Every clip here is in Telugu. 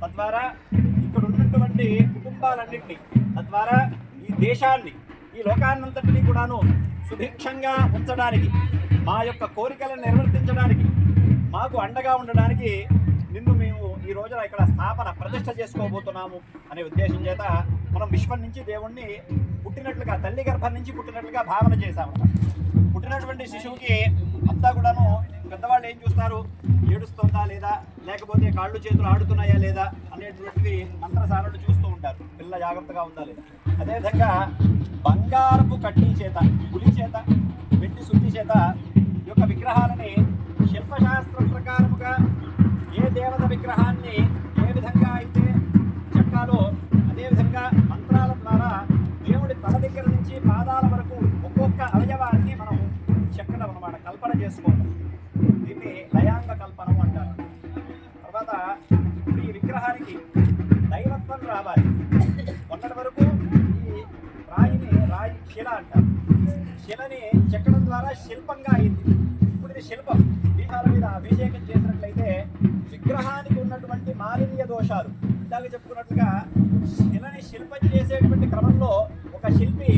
తద్వారా ఇక్కడ ఉన్నటువంటి కుటుంబాలన్నింటినీ, తద్వారా ఈ దేశాన్ని, ఈ లోకాన్నంతటినీ కూడాను సుభిక్షంగా ఉంచడానికి, మా యొక్క కోరికలను నిర్వర్తించడానికి, మాకు అండగా ఉండడానికి నిన్ను మేము ఈ రోజున ఇక్కడ స్థాపన ప్రతిష్ఠ చేసుకోబోతున్నాము అనే ఉద్దేశం చేత మనం విశ్వం నుంచి దేవుణ్ణి పుట్టినట్లుగా, తల్లి గర్భం నుంచి పుట్టినట్లుగా భావన చేశాము. పుట్టినటువంటి శిశువుకి అంతా కూడాను పెద్దవాళ్ళు ఏం చూస్తారు, ఏడుస్తుందా లేదా, లేకపోతే కాళ్ళు చేతులు ఆడుతున్నాయా లేదా అనేటువంటివి మంత్రసానులు చూస్తూ ఉంటారు, పిల్ల జాగ్రత్తగా ఉందా లేదా. అదేవిధంగా బంగారపు కడ్డీ చేత, పులి చేత, వెండి శుద్ధి చేత ఈ యొక్క విగ్రహాలని శిల్పశాస్త్రం ప్రకారముగా ఏ దేవత విగ్రహాన్ని ఏ విధంగా అయితే చెక్కాలో అదేవిధంగా మంత్రాల ద్వారా దేవుడి తల దగ్గర నుంచి పాదాల వరకు ఒక్కొక్క అవయవాన్ని మనం చెక్కడం అన్నమాట, కల్పన చేసుకోవడం. దీన్ని లయాంగ కల్పనం అంటారు. తర్వాత ఇప్పుడు ఈ విగ్రహానికి దైవత్వం రావాలి. మొన్నటి వరకు ఈ రాయి శిల అంటారు. శిలని చెక్కడం ద్వారా శిల్పంగా అయింది. ఇప్పుడు ఇది శిల్పం. పీఠాల మీద అభిషేకం చేసినట్లయితే విగ్రహానికి ఉన్నటువంటి మాలిన్య దోషాలు, ఇందాక చెప్పుకున్నట్లుగా శిలని శిల్పం చేసేటువంటి క్రమంలో ఒక శిల్పి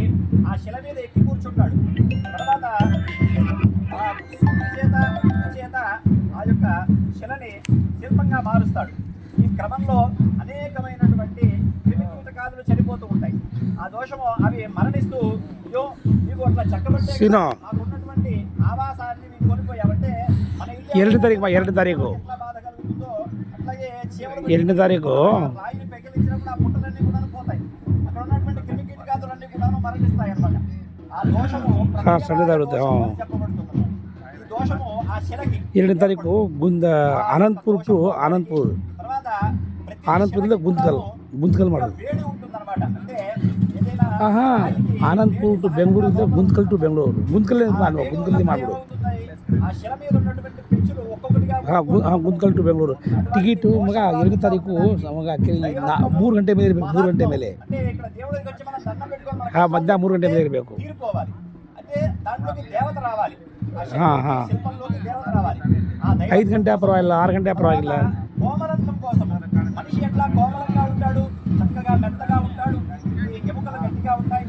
ఆ శిల మీద ఎక్కి కూర్చుంటాడు. తర్వాత ఆ చేత ఆ యొక్క శిలని శిల్పంగా మారుస్తాడు. ఈ క్రమంలో అనేకమైనటువంటి క్రిమికీటకాదులు చనిపోతూ ఉంటాయి. ఆ దోషము అవి మరణిస్తూ మీకు అట్లా చక్కబట్టే మాకున్నటువంటి ఆవాసాన్ని మేము కోల్పోయామంటే మన ఇల్లు 2 తారీఖు బాధ కలుగుతుందో అట్లాగే రాయిని పెకిలించినప్పుడు ఆ పుట్టలన్నీ కూడా పోతాయి. అక్కడ ఉన్నటువంటి క్రిమికీటకాదులన్నీ కూడా మరణిస్తాయి అన్నమాట. ఆ దోషము చెప్పబడుతుంది. ఈ దోషము ఆ శిలకి 2 తారీఖు అనంతపూర్ టు ఆనంద్పూర్, ఆనంద్పూర్లో గుంతకల్ మడల్, వేడి ఉంటుందన్నమాట. అంటే ఆనంద్పూర్ టు బెంగళూరు, గుంతకల్ టు బెంగళూరు, గుంతకల్ మాడు, ఆ శిల మీద ఉన్నటువంటి పెంచులు ఒక్కొక్కటిగా ಗುಂತ್ಕಲ್ ಟು ಬೆಂಗಳೂರು ಟಿಕೆಟ್ ಮಗ 2 ತಾರೀಕು ಮಗ 3 ಗಂಟೆ ಮೇಲೆ ಇರಬೇಕು. 3 ಗಂಟೆ ಮೇಲೆ ಮಧ್ಯಾಹ್ನ 3 ಗಂಟೆ ಮೇಲೆ ಇರಬೇಕು. 5 ಗಂಟೆ ಪರವಾಗಿಲ್ಲ, 6 ಗಂಟೆ ಪರವಾಗಿಲ್ಲ. కోమలత్వం కోసం మనిషి ఎట్లా కోమలంగా ఉంటాడు, చక్కగా మెత్తగా ఉంటాడు, ఎముకలు గట్టిగా ఉంటాయి.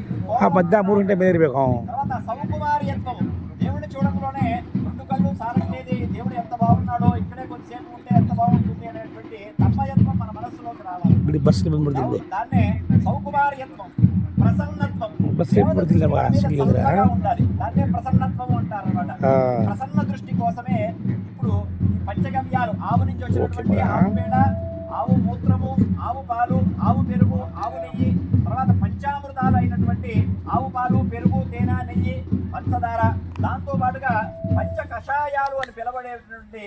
మధ్యాహ్న 3 గంటೆ ಮೇಲೆ ఇరಬೇಕು. తర్వాత సౌకుమార్యత్వం, దేవుడిని చూడంలోనే 2 కళ్ళు సారట్లేదు, దేవుడు ఎంత బాగున్నాడో, ఇక్కడే కొద్దిసేపు ఉంటే ఎంత బాగుంటుంది అనేటువంటి తన్మయత్వం మన మనస్సులోకి రావాలి. బస్సు ಬಂದ್ಬಿಡ್ತಿದ್ದೆ, దాన్నే సౌకుమార్యత్వం, ప్రసన్నత్వం, బస్సు ఎప్పుడు ఉండాలి. దాన్నే ప్రసన్నత్వం అంటారు అన్నమాట. ప్రసన్న దృష్టి కోసమే ఇప్పుడు పంచగవ్యాలు, ఆవు నుంచి వచ్చినటువంటి ఆవు పేడ, ఆవు మూత్రము, ఆవు పాలు, ఆవు పెరుగు, ఆవు నెయ్యి, తర్వాత పంచామృతాలు అయినటువంటి ఆవు పాలు, పెరుగు, తేనె, నెయ్యి, పంచదార, దాంతో పాటుగా పంచ కషాయాలు అని పిలబడేటువంటి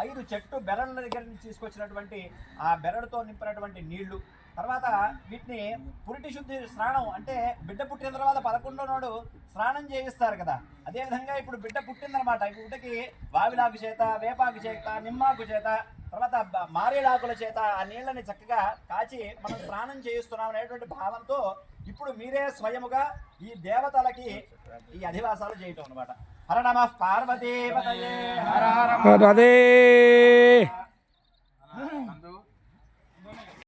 5 చెట్టు బెరళ్ళ దగ్గర నుంచి తీసుకొచ్చినటువంటి ఆ బెరడుతో నింపినటువంటి నీళ్లు, తర్వాత వీటిని పురిటి శుద్ధి స్నానం, అంటే బిడ్డ పుట్టిన తర్వాత 11వ నాడు స్నానం చేయిస్తారు కదా, అదేవిధంగా ఇప్పుడు బిడ్డ పుట్టిందనమాట. ఈ బిడ్డకి వావిలాకు చేత, వేపాకు చేత, నిమ్మాకు చేత, తర్వాత మారేడాకుల చేత ఆ నీళ్ళని చక్కగా కాచి మనం స్నానం చేయిస్తున్నాం అనేటువంటి భావంతో ఇప్పుడు మీరే స్వయముగా ఈ దేవతలకి ఈ అధివాసాలు చేయటం అనమాట. హర నమః పార్వతీపతయే హర హర